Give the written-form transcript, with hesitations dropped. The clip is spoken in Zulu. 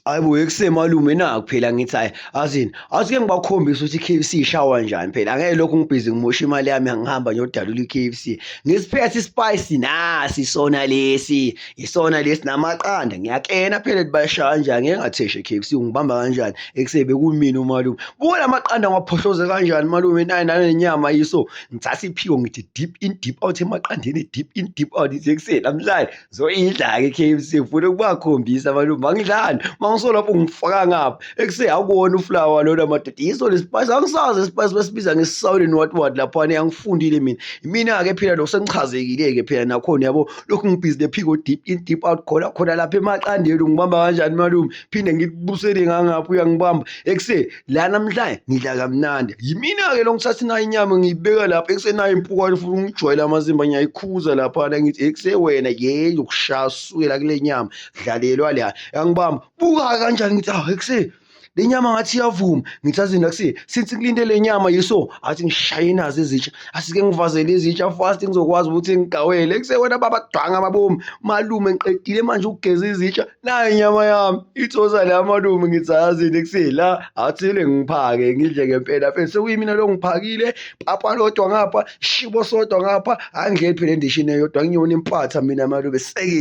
Hayi bo ekusemalume nakho phela ngithi hayi azini asike ngibakhombisa ukuthi i-K_F_C ishawa kanjani phela angeke lokhu ngibhizi ngimosha imali yami ngihamba ngiyodalula i-K_F_C ngisiphethe ispayisi nasi isona lesi namaqanda ngiyakena phela bayashaya kanjani ngeke ngatheshe e-K_F_C ungibamba kanjani ekuseni bekumina umalume buka lamaqanda ngiwaphohloze kanjani malume nanenyama yiso ngithatha iphiwo ngithi deep in deep out emaqandeni deep in deep out ithi ekuseni namhlanje zoyidla-ke i-K_F_C ngifuna ukubakhombisa malume angidlali mangisolapho ngifaka ngapha ekuseni akuwona uflawa lona madoda yiso lesipayisi angisazi isipayisi basibiza ngesisawuleni what laphana angifundile mina-ke phela lo sengichazekile-ke phela nakhona yabo lokhu ngibhizi nephiko deep in deep out khona lapha emaqandeni ungibamba kanjani malume phinde ngikubusele ngangapha uyangibamba ekuseni la namhlanje ngidla kamnandi yimina-ke lo ngithatha nayo inyama ngiyibeka lapha ekusenayo impukane futhi ungijwayele amazimba ngiyayikhuza laphana ngithi ekusewena yokushaya sukela kule nyama dlalelwa la yangibamba buka kanjani ngithi ekuseni le nyama ngathi iyavuma ngithi azini akuseni since ngilinde le nyama yiso athi ngishaye nazo izitsha asike ngivazele izitsha fast ngizokwazi ukuthi ngigawele ekusewena babadwanga mabomu malume ngiqedile manje ukugeza izitsha nayo inyama yami ithosa la malume ngithi azini ekuseni la athile ngiphake ngidle ngempela phela sekuyimina lo ngiphakile papa lodwa ngapha shibo sodwa ngapha angidle phela endishini eyodwa ngiyona impatha mina malume seke